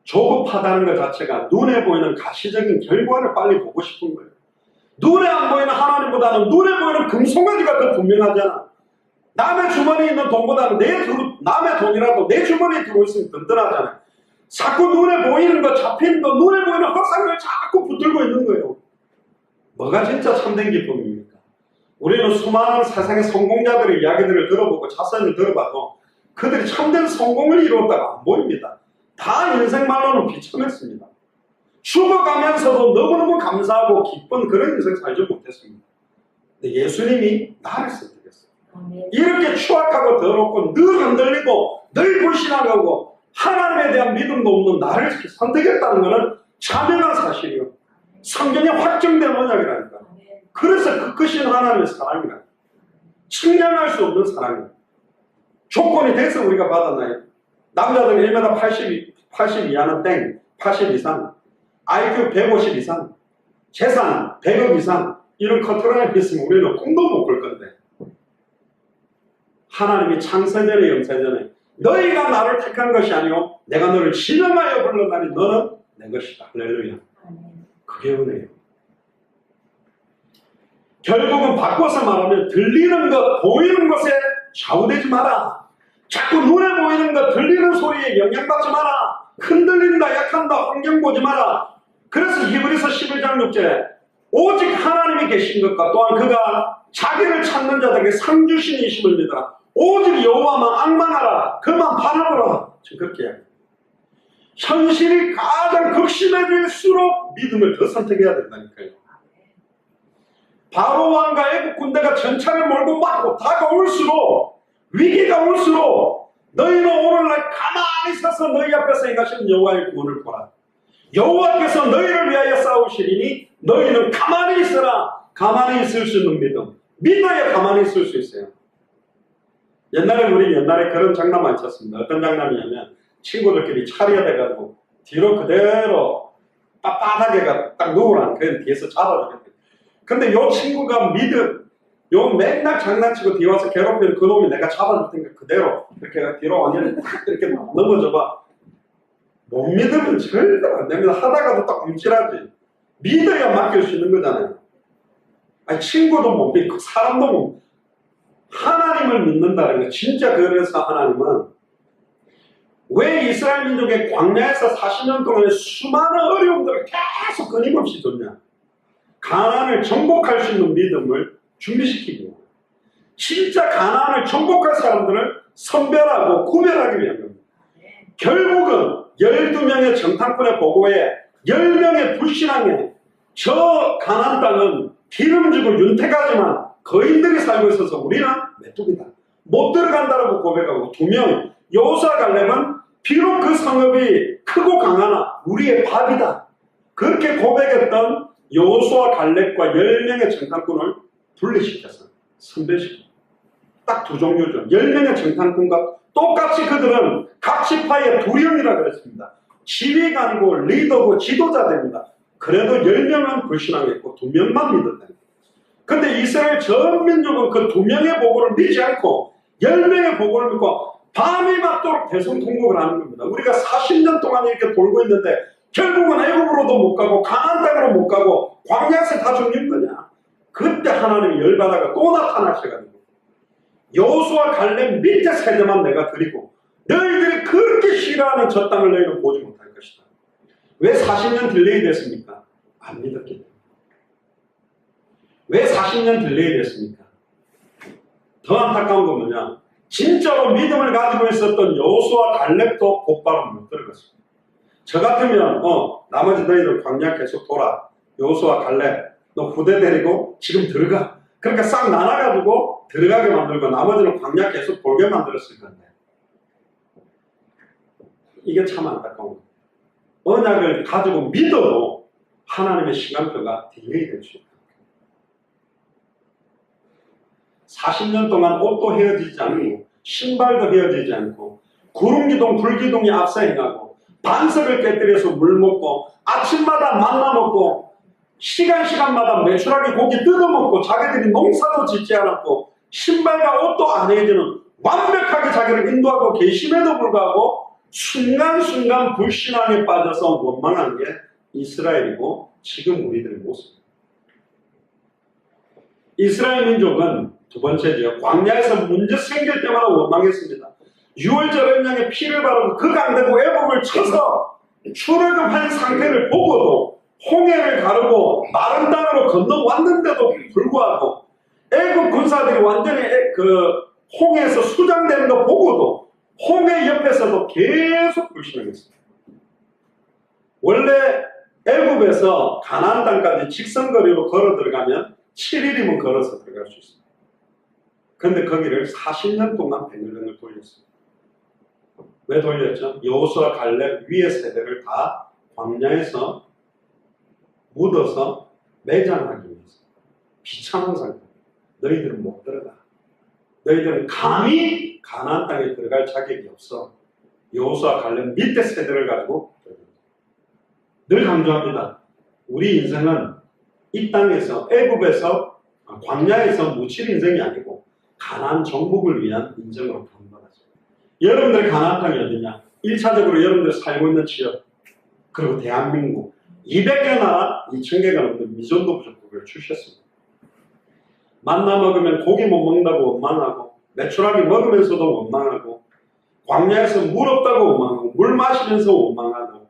조급하다는 것 자체가 눈에 보이는 가시적인 결과를 빨리 보고 싶은 거예요. 눈에 안 보이는 하나님보다는 눈에 보이는 금송아지가 더 분명하잖아. 남의 주머니에 있는 돈보다는 남의 돈이라도 내 주머니에 들어있으면 든든하잖아요. 자꾸 눈에 보이는 거, 잡히는 거, 눈에 보이는 허상을 자꾸 붙들고 있는 거예요. 뭐가 진짜 참된 기쁨입니까? 우리는 수많은 세상의 성공자들의 이야기들을 들어보고 자선을 들어봐도 그들이 참된 성공을 이루었다가 안 보입니다. 다 인생 말로는 비참했습니다. 죽어가면서도 너무너무 감사하고 기쁜 그런 인생 살지 못했습니다. 근데 예수님이 나를 선택했어요. 이렇게 추악하고 더럽고 늘 흔들리고 늘 불신하고 하나님에 대한 믿음도 없는 나를 선택했다는 것은 자명한 사실이요. 성경에 확정된 언약이라니까. 그래서 그 크신 하나님의 사랑이라. 측량할 수 없는 사랑이라. 조건이 돼서 우리가 받았나요? 남자들 1m 80 이하는 땡, 80 이상, IQ 150 이상, 재산 100억 이상, 이런 커트라인이 있으면 우리는 꿈도 못 꿀 건데. 하나님이 창세전에 영세전에 너희가 나를 택한 것이 아니오 내가 너를 지명하여 불렀나니 너는 내 것이다. 할렐루야. 그게 은혜예요. 결국은 바꿔서 말하면 들리는 것, 보이는 것에 좌우되지 마라. 자꾸 눈에 보이는 것, 들리는 소리에 영향받지 마라. 흔들린다, 약한다, 환경 보지 마라. 그래서 히브리서 11장 6절 오직 하나님이 계신 것과 또한 그가 자기를 찾는 자들에게 상 주신이심을 믿어라. 오직 여호와만 앙망하라. 그만 바라보라. 지금 그렇게 해요. 현실이 가장 극심해질수록 믿음을 더 선택해야 된다니까요. 바로 왕과 애국 군대가 전차를 몰고 막 다가올수록 위기가 올수록 너희는 오늘날 가만히 서서 너희 앞에서 행하시는 여호와의 구원을 보라. 여호와께서 너희를 위하여 싸우시리니 너희는 가만히 있어라. 가만히 있을 수 있는 믿음. 믿어야 가만히 있을 수 있어요. 우리 옛날에 그런 장난 많이 쳤습니다. 어떤 장난이냐면 친구들끼리 차려야 돼가지고 뒤로 그대로 빳빳하게 딱 누우라는 그런 뒤에서 잡아주겠대. 근데 요 친구가 요 맨날 장난치고 뒤에 와서 괴롭히는 그 놈이 내가 잡아줄 테니까 그대로 이렇게 뒤로 완전히 탁 이렇게 넘어져봐. 못 믿으면 절대로 안 됩니다. 하다가도 딱 움찔하지. 믿어야 맡길 수 있는 거잖아요. 아니, 친구도 못 믿고 사람도 못 믿고 하나님을 믿는다는 거. 진짜 그래서 하나님은 왜 이스라엘 민족의 광야에서 40년 동안의 수많은 어려움들을 계속 끊임없이 줬냐. 가나안을 정복할 수 있는 믿음을 준비시키기 위해 진짜 가나안을 정복할 사람들을 선별하고 구별하기 위한 겁니다. 결국은 12명의 정탐꾼의 보고에 10명의 불신앙에 저 가나안 땅은 기름지고 윤택하지만 거인들이 살고 있어서 우리는 메뚜기다. 못 들어간다라고 고백하고 2명 여호수아 갈렙은 비록 그 성읍이 크고 강하나 우리의 밥이다. 그렇게 고백했던 여호수아 갈렙과 10명의 정탐꾼을 분리시켜서 선별시켰다. 딱 두 종류죠. 10명의 정탐꾼과 똑같이 그들은 각 지파의 두령이라 그랬습니다. 지휘가 아니고 리더고 지도자들입니다. 그래도 10명은 불신앙했고 2명만 믿었다. 근데 이스라엘 전 민족은 그 2명의 보고를 믿지 않고 10명의 보고를 믿고 밤이 맞도록 대성통곡을 하는 겁니다. 우리가 40년 동안 이렇게 돌고 있는데 결국은 애굽으로도 못 가고 가나안 땅으로 못 가고 광야에서 다 죽는 거냐. 그때 하나님이 열받아가 또 나타나셔가지고 여호수아 갈렙 밑에 세대만 내가 드리고 너희들이 그렇게 싫어하는 저 땅을 너희는 보지 못할 것이다. 왜 40년 딜레이 됐습니까? 안 믿었기 때문에. 왜 40년 딜레이 됐습니까? 더 안타까운 건 뭐냐? 진짜로 믿음을 가지고 있었던 여호수아 갈렙도 곧바로 못 들어갔습니다. 저 같으면 나머지 너희들 광야 계속 돌아. 여호수아 갈렙 너 후대 데리고 지금 들어가. 그러니까 싹 나눠가지고 들어가게 만들고 나머지는 광야 계속 돌게 만들었을 건데 이게 참 안타까운 거예요. 언약을 가지고 믿어도 하나님의 시간표가 딜레이 될 수 있다. 40년 동안 옷도 헤어지지 않고 신발도 헤어지지 않고 구름기둥 불기둥이 앞서 행하고 반석을 깨뜨려서 물 먹고 아침마다 만나 먹고 시간마다 매출하게 고기 뜯어먹고 자기들이 농사도 짓지 않았고 신발과 옷도 안 헤어지는 완벽하게 자기를 인도하고 계심에도 불구하고 순간순간 불신앙에 빠져서 원망한 게 이스라엘이고 지금 우리들의 모습입니다. 이스라엘 민족은 두 번째죠. 광야에서 문제 생길 때마다 원망했습니다. 6월절 연양에 피를 바르고 그 강대고 애굽을 쳐서 출애굽한 상태를 보고도 홍해를 가르고 마른 땅으로 건너왔는데도 불구하고 애국 군사들이 완전히 그 홍해에서 수장되는 거 보고도 홍해 옆에서도 계속 불신앙했어요. 원래 애굽에서 가나안 땅까지 직선거리로 걸어 들어가면 7일이면 걸어서 들어갈 수 있어요. 근데 거기를 40년 동안 뱅글뱅글 돌렸어요. 왜 돌렸죠? 여호수아 갈렙 위의 세대를 다 광야에서 묻어서 매장하기 위해서. 비참한 상태. 너희들은 못 들어가. 너희들은 감히 가나안 땅에 들어갈 자격이 없어. 여호수아 갈렙 밑에 세대를 가지고 늘 강조합니다. 우리 인생은 이 땅에서 애굽에서 광야에서 묻힐 인생이 아니고 가나안 정복을 위한 인생으로 변화하죠. 여러분들의 가나안 땅이 어디냐? 1차적으로 여러분들 살고 있는 지역, 그리고 대한민국 200개 나라 2000개가 넘는 미전도 부족국을 주셨습니다. 만나 먹으면 고기 못 먹는다고 원망하고, 메추라기 먹으면서도 원망하고, 광야에서 물 없다고 원망하고, 물 마시면서 원망하고,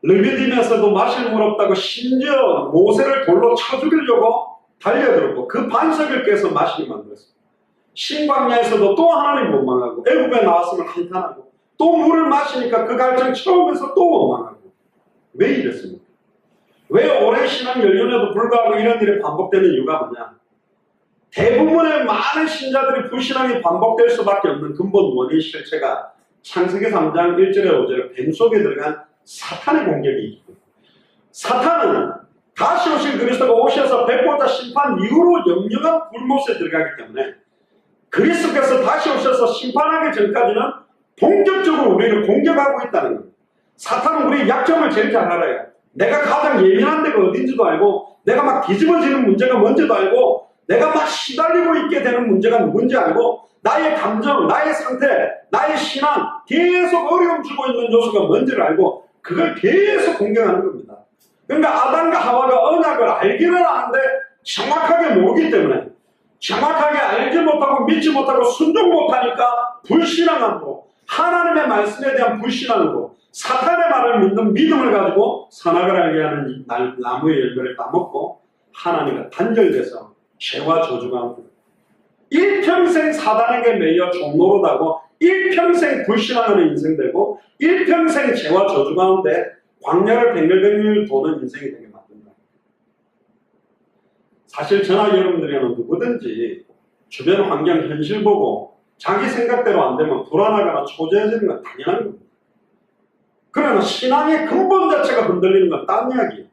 르비딤에서도 마실 물 없다고 심지어 모세를 돌로 쳐 죽이려고 달려들었고 그 반석을 깨서 마시게 만들었습니다. 신광야에서도 또 하나님 원망하고, 애굽에 나왔으면 한탄하고, 또 물을 마시니까 그 갈증 처음에서 또 원망하고. 왜 이랬습니까? 왜 오랜 신앙 연륜에도 불구하고 이런 일이 반복되는 이유가 뭐냐? 대부분의 많은 신자들이 불신앙이 반복될 수밖에 없는 근본 원인 실체가 창세기 3장 1절에 5절에 뱀 속에 들어간 사탄의 공격이 있고, 사탄은 다시 오실 그리스도가 오셔서 백보자 심판 이후로 영영한 불못에 들어가기 때문에 그리스도께서 다시 오셔서 심판하기 전까지는 본격적으로 우리를 공격하고 있다는 겁니다. 사탄은 우리의 약점을 제일 잘 알아요. 내가 가장 예민한 데가 어딘지도 알고, 내가 막 뒤집어지는 문제가 뭔지도 알고, 내가 막 시달리고 있게 되는 문제가 누군지 알고, 나의 감정, 나의 상태, 나의 신앙, 계속 어려움 주고 있는 요소가 뭔지를 알고 그걸 계속 공격하는 겁니다. 그러니까 아담과 하와가 언약을 알기는 아는데 정확하게 모르기 때문에, 정확하게 알지 못하고 믿지 못하고 순종 못하니까 불신앙함으로, 하나님의 말씀에 대한 불신앙으로 사탄의 말을 믿는 믿음을 가지고 선악을 알게 하는 이 나무의 열매를 따먹고 하나님과 단절돼서 죄와 저주가 합니다. 일평생 사단에게 매여 종노릇하고 일평생 불신앙하는 인생 되고 일평생 죄와 저주 가운데 광야를 뱅글뱅글 도는 인생이 되게 만든다. 사실 저나 여러분들이나 누구든지 주변 환경 현실 보고 자기 생각대로 안 되면 불안하거나 초조해지는 건 당연한 겁니다. 그러나 신앙의 근본 자체가 흔들리는 건 딴 이야기예요.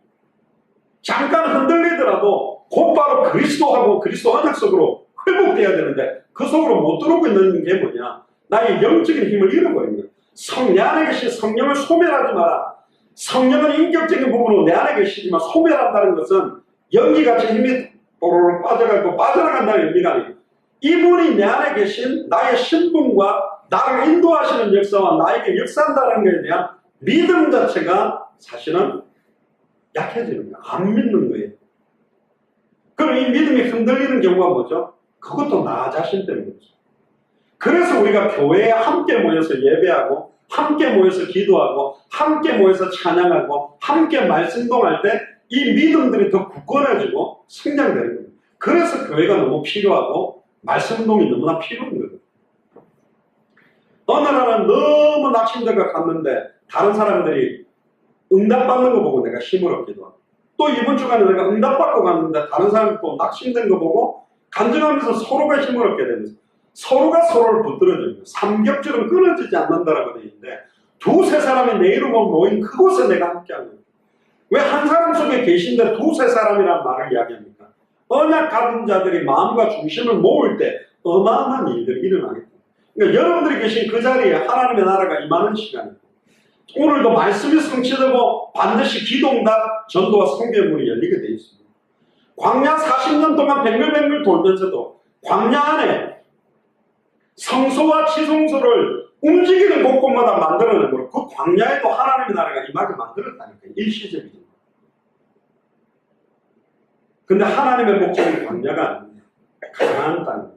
잠깐 흔들리더라도 곧바로 그리스도하고 그리스도 언약 속으로 회복돼야 되는데 그 속으로 못 들어오고 있는 게 뭐냐? 나의 영적인 힘을 잃어버린 거예요. 내 안에 계신 성령을 소멸하지 마라. 성령은 인격적인 부분으로 내 안에 계시지만 소멸한다는 것은 연기같이 힘이 뽀로로 빠져가고 빠져나간다는 의미가 아니에요. 이분이 내 안에 계신 나의 신분과 나를 인도하시는 역사와 나에게 역사한다는 것에 대한 믿음 자체가 사실은 약해지는 거예요. 안 믿는 거예요. 그럼 이 믿음이 흔들리는 경우가 뭐죠? 그것도 나 자신 때문이죠. 그래서 우리가 교회에 함께 모여서 예배하고, 함께 모여서 기도하고, 함께 모여서 찬양하고, 함께 말씀동할 때 이 믿음들이 더 굳건해지고 성장되는 거예요. 그래서 교회가 너무 필요하고 말씀동이 너무나 필요한 거예요. 어느 날은 너무 낙심자가 갔는데 다른 사람들이 응답받는 거 보고 내가 힘을 얻기도 하고, 또 이번 주간에 내가 응답받고 갔는데 다른 사람이 또 낙심된 거 보고 간증하면서 서로가 힘을 얻게 되면서 서로가 서로를 붙들어줍니다. 삼겹줄은 끊어지지 않는다라고 되어 있는데 두세 사람이 내 이름으로 모인 그곳에 내가 함께하는 거예요. 왜 한 사람 속에 계신데 두세 사람이라는 말을 이야기합니까? 언약 가진 자들이 마음과 중심을 모을 때 어마어마한 일들이 일어나겠다. 그러니까 여러분들이 계신 그 자리에 하나님의 나라가 임하는 시간이고, 오늘도 말씀이 성취되고 반드시 기도응답, 전도와 성교의 문이 열리게 되어 있습니다. 광야 40년 동안 뱅글뱅글 돌면서도 광야 안에 성소와 지성소를 움직이는 곳곳마다 만들어내므로 그 광야에도 하나님의 나라가 임하게 만들었다니까요. 일시적이죠. 근데 하나님의 목적은 광야가 아닙니다. 가나안 땅입니다.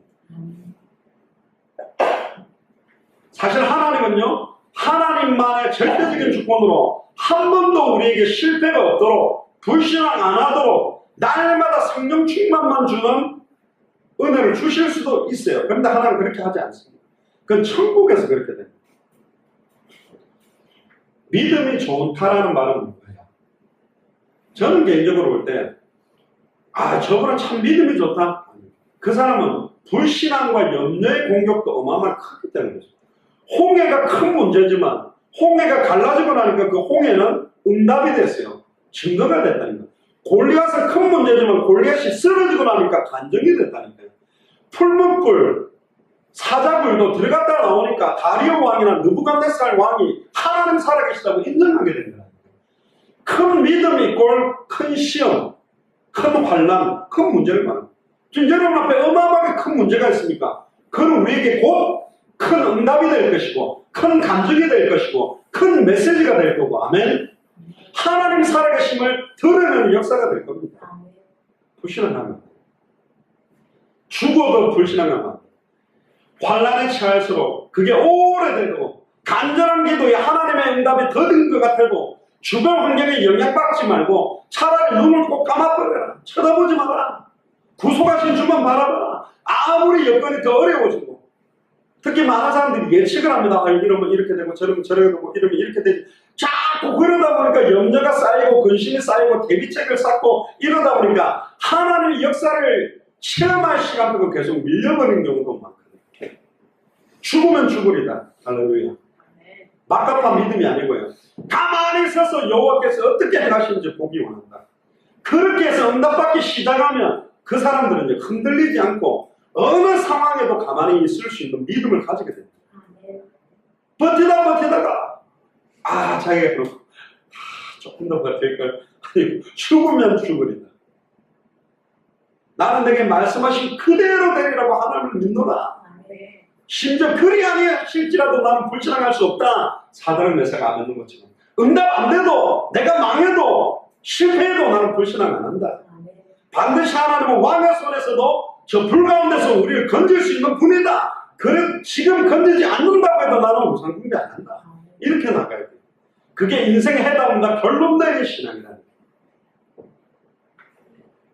사실 하나님은요, 하나님만의 절대적인 주권으로 한 번도 우리에게 실패가 없도록 불신앙 안 하도록 날마다 성령 충만만 주는 은혜를 주실 수도 있어요. 그런데 하나님 그렇게 하지 않습니다. 그건 천국에서 그렇게 됩니다. 믿음이 좋다라는 말은 뭐예요? 저는 개인적으로 볼 때 저분은 참 믿음이 좋다. 그 사람은 불신앙과 염려의 공격도 어마어마하게 크기 때문이죠. 홍해가 큰 문제지만 홍해가 갈라지고 나니까 그 홍해는 응답이 됐어요. 증거가 됐다니까. 골리앗은 큰 문제지만 골리앗이 쓰러지고 나니까 간증이 됐다니까요. 풀무불, 사자굴도 들어갔다 나오니까 다리오 왕이나 느부갓네살 왕이 하나님 살아계시다고 인정하게 됩니다. 큰 믿음이 있고 큰 시험, 큰 환난, 큰 문제를 말합니다. 지금 여러분 앞에 어마어마하게 큰 문제가 있습니까? 그건 우리에게 곧 큰 응답이 될 것이고 큰 간증이 될 것이고 큰 메시지가 될 거고 아멘. 하나님 살아계심을 드러내는 역사가 될 겁니다. 불신앙하면 죽어도 불신앙하면 환난에 처할수록 그게 오래돼도 간절한 기도에 하나님의 응답이 더딘 것 같아도 주변 환경에 영향받지 말고 차라리 눈을 꼭 감아버려라. 쳐다보지 마라. 구속하신 주만 바라봐라. 아무리 여건이 더 어려워지고 특히 많은 사람들이 예측을 합니다. 이러면 이렇게 되고 저러면 저렇게 되고 이러면 이렇게 되지. 자꾸 그러다 보니까 염려가 쌓이고 근심이 쌓이고 대비책을 쌓고 이러다 보니까 하나님의 역사를 체험할 시간도 계속 밀려버린 경우도 많거든요. 죽으면 죽으리다. 할렐루야. 막강한 믿음이 아니고요. 가만히 서서 여호와께서 어떻게 행하시는지 보기 원한다. 그렇게 해서 응답받기 시작하면 그 사람들은 이제 흔들리지 않고 어느 상황에도 가만히 있을 수 있는 믿음을 가지게 됩니다. 버티다가 자기가 그렇고 조금 더 버틸걸. 아니 죽으면 죽으리다. 나는 내게 말씀하신 그대로 되리라고 하나님을 믿노라. 심지어 그리 아니실지라도 나는 불신앙할 수 없다. 사단은 메사가 안 믿는 것처럼 응답 안 돼도 내가 망해도 실패해도 나는 불신앙 안 한다. 반드시 하나님은 왕의 손에서도 저 불 가운데서 우리를 건질 수 있는 분이다. 그래 지금 건지지 않는다고 해도 나는 우상숭배 안 한다. 이렇게 나가야 돼. 그게 인생의 해답이다. 결론되는 신앙이다.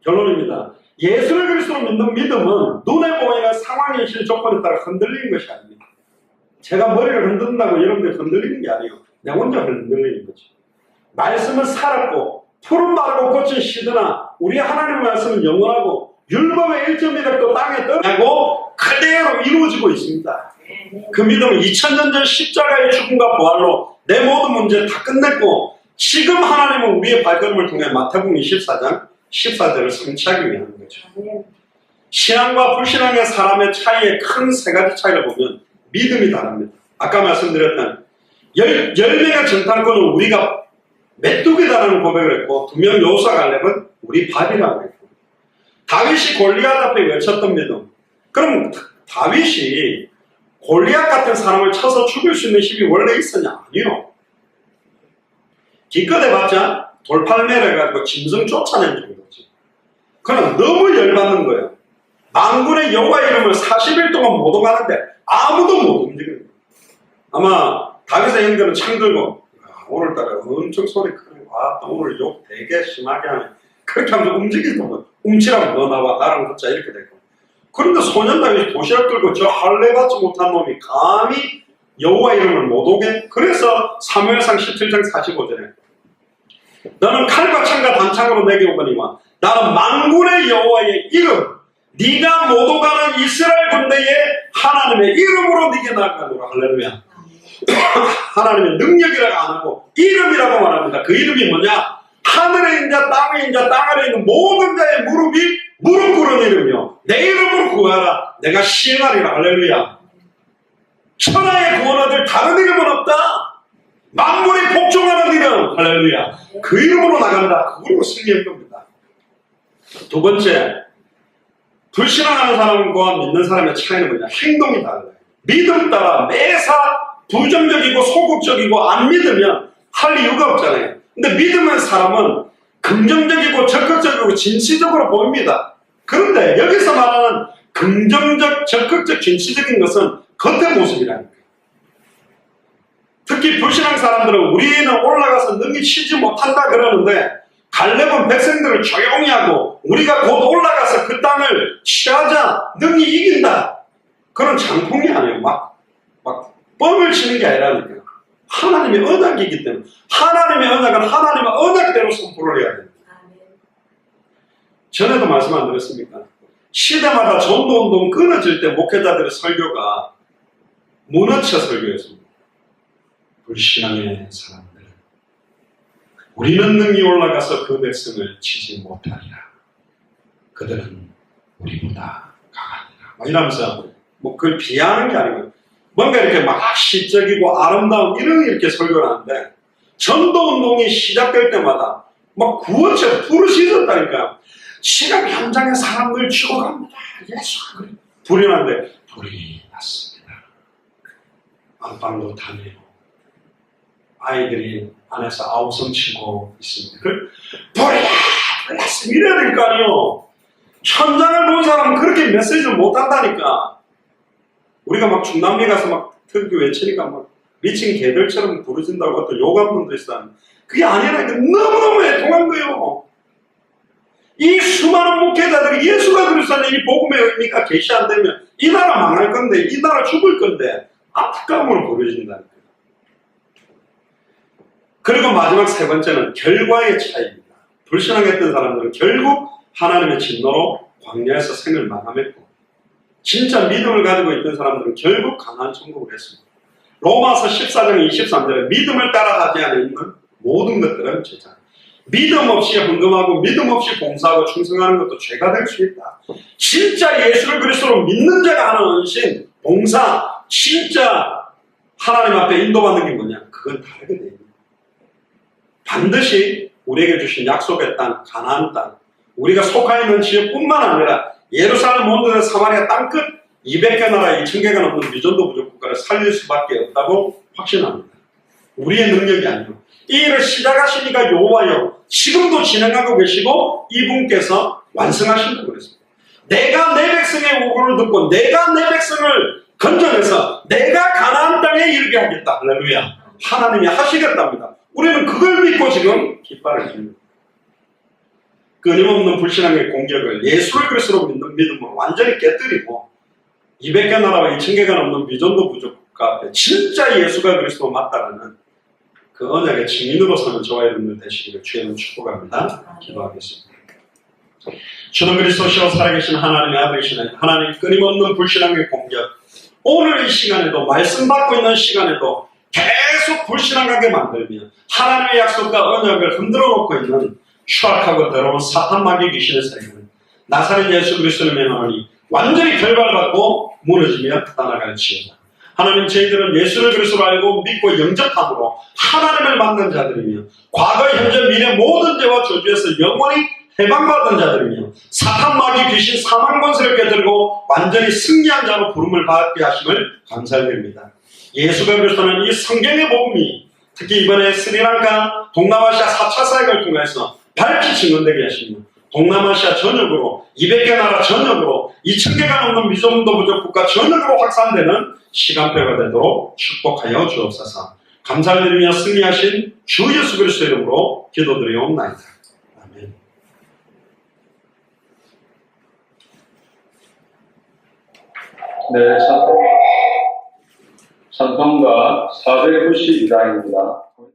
결론입니다. 예수를 그리스도로 믿는 믿음은 눈에 보이는 상황의 실 조건에 따라 흔들리는 것이 아닙니다. 제가 머리를 흔든다고 여러분들 흔들리는 게 아니에요. 내 혼자 흔들리는 거죠. 말씀은 살았고 푸른 바르고 꽃은 시드나 우리 하나님의 말씀은 영원하고 율법의 1.1획도 땅에 떠나고 그대로 이루어지고 있습니다. 그 믿음은 2000년 전 십자가의 죽음과 부활로 내 모든 문제 다 끝냈고 지금 하나님은 우리의 발걸음을 통해 마태복음 24장 14절을 성취하기 위한 거죠. 신앙과 불신앙의 사람의 차이의 큰 세 가지 차이를 보면 믿음이 다릅니다. 아까 말씀드렸던 10명의 정탐꾼은 우리가 메뚜기다라는 고백을 했고 2명 여호수아 갈렙은 우리 밥이라고 했고 다윗이 골리앗 앞에 외쳤던 믿음. 그럼 다윗이 골리앗 같은 사람을 쳐서 죽일 수 있는 힘이 원래 있었냐? 아니요. 기껏 해봤자 돌팔매를 해가지고 짐승 쫓아낸 정도지. 그러나 너무 열받는 거예요. 만군의 여호와 이름을 40일 동안 못 오가는데 아무도 못 움직여요. 아마 다윗의 형들은 창 들고 오늘따라 엄청 소리 크고 오늘 욕 되게 심하게 하네. 그렇게 하면서 움직이지도 못 움치라면 너 나와 나랑 붙자 이렇게 되고. 그런데 소년 다윗이 도시락 들고 저 할례 받지 못한 놈이 감히 여호와 이름을 못 오게. 그래서 사무엘상 17장 45절에 너는 칼과 창과 단창으로 내게 오거니와 나는 만군의 여호와의 이름 네가 못 오가는 이스라엘 군대의 하나님의 이름으로 네게 나아가노라. 할렐루야. 하나님의 능력이라고 안 하고 이름이라고 말합니다. 그 이름이 뭐냐? 하늘에 있는 자 땅에 있는 자 땅 아래에 있는 모든 자의 무릎이 무릎 꿇은 이름이요 내 이름으로 구하라 내가 시행하리라. 할렐루야. 천하의 구원하들 다른 이름은 없다. 만물이 복종하는 이름. 할렐루야. 그 이름으로 나간다. 그걸로 승리할 겁니다. 두 번째, 불신앙하는 사람과 믿는 사람의 차이는 뭐냐? 행동이 달라요. 믿음 따라 매사 부정적이고 소극적이고 안 믿으면 할 이유가 없잖아요. 근데 믿으면 사람은 긍정적이고 적극적이고 진취적으로 보입니다. 그런데 여기서 말하는 긍정적, 적극적, 진취적인 것은 겉의 모습이라니까요. 특히 불신앙 사람들은 우리는 올라가서 능히 치지 못한다 그러는데 갈렙은 백성들을 조용히 하고 우리가 곧 올라가서 그 땅을 취하자 능히 이긴다. 그런 장풍이 아니에요. 막 뻥을 치는 게 아니라니까요. 하나님의 언약이기 때문에 하나님의 언약은 하나님의 언약대로 선포를 해야 됩니다. 전에도 말씀 안 드렸습니까? 시대마다 전도운동 끊어질 때 목회자들의 설교가 무너쳐 설교였습니다. 불신앙의 사람들, 우리는 능히 올라가서 그 백성을 치지 못하리라. 그들은 우리보다 강하니라. 이러면서 그걸 비하하는 게 아니고 뭔가 이렇게 막 시적이고 아름다운 이렇게 설교를 하는데 전도운동이 시작될 때마다 막 구원처럼 부르짖었다니까. 시간 현장에 사람들 죽어갑니다. 예수가 그래. 불이 났는데 불이 났습니다. 안방도 타네요. 아이들이 안에서 아우성 치고 있습니다. 불이 났습니다. 이래야 될 거 아니에요. 현장을 본 사람은 그렇게 메시지를 못한다니까. 우리가 막 중남미 가서 막 특유 외치니까 막 미친 개들처럼 부르진다고 어떤 욕한 분도 있어요. 그게 아니라니까. 너무너무 애통한 거예요. 이 수많은 목회자들이 예수가 그리스도는 이 복음의 의미가 계시 안 되면 이 나라 망할 건데, 이 나라 죽을 건데 압감으로 부르진다니까요. 그리고 마지막 세 번째는 결과의 차이입니다. 불신앙했던 사람들은 결국 하나님의 진노로 광야에서 생을 마감했고, 진짜 믿음을 가지고 있던 사람들은 결국 가나안 천국을 했습니다. 로마서 14장 23절에 믿음을 따라가지 않는 모든 것들은 죄다. 믿음 없이 헌금하고 믿음 없이 봉사하고 충성하는 것도 죄가 될 수 있다. 진짜 예수를 그리스도로 믿는 자가 하는 헌신, 봉사, 진짜 하나님 앞에 인도받는 게 뭐냐? 그건 다르게 됩니다. 반드시 우리에게 주신 약속의 땅, 가나안 땅, 우리가 속하 있는 지역뿐만 아니라 예루살렘 온전한 사마리아 땅끝 200개 나라 2,000개가 넘는 미전도 부족 국가를 살릴 수밖에 없다고 확신합니다. 우리의 능력이 아니고 이 일을 시작하시니까 여호와여 지금도 진행하고 계시고 이분께서 완성하신다고 그랬습니다. 내가 내 백성의 요구를 듣고 내가 내 백성을 건져내서 내가 가나안 땅에 이르게 하겠다. 할렐루야. 하나님이 하시겠답니다. 우리는 그걸 믿고 지금 깃발을 줍니다. 끊임없는 불신앙의 공격을 예수를 그리스도로 믿는 믿음으로 완전히 깨뜨리고 200개 나라와 2,000개가 넘는 미전도 부족 국가 앞에 진짜 예수가 그리스도 맞다라는 그 언약의 증인으로 서는 저와 여러분들 되시기를 주의 이름으로 축복합니다. 기도하겠습니다. 주는 그리스도시로 살아계신 하나님의 아들이시네. 하나님 끊임없는 불신앙의 공격, 오늘 이 시간에도 말씀 받고 있는 시간에도 계속 불신앙하게 만들며 하나님의 약속과 언약을 흔들어 놓고 있는 추악하고 더러운 사탄 마귀 귀신의 세력은 나사렛 예수 그리스도를 명하노니 완전히 결발받고 무너지며 떠나갈지어다. 하나님, 저희들은 예수를 그리스도로 알고 믿고 영접함으로 하나님을 만난 자들이며 과거, 현재, 미래 모든 죄와 저주에서 영원히 해방받은 자들이며 사탄 마귀 귀신 사망 권세를 깨뜨리고 완전히 승리한 자로 부름을 받게 하심을 감사드립니다. 예수가 그리스도는 이 성경의 복음이 특히 이번에 스리랑카 동남아시아 4차 사역을 통해서 밝히 증언되게 하시며 동남아시아 전역으로 200개 나라 전역으로 2,000개가 넘는 미전도 부족 국가 전역으로 확산되는 시간표가 되도록 축복하여 주옵소서. 감사를 드리며 승리하신 주 예수 그리스도 이름으로 기도드리옵나이다. 아멘.
네, 찬송가 492장입니다.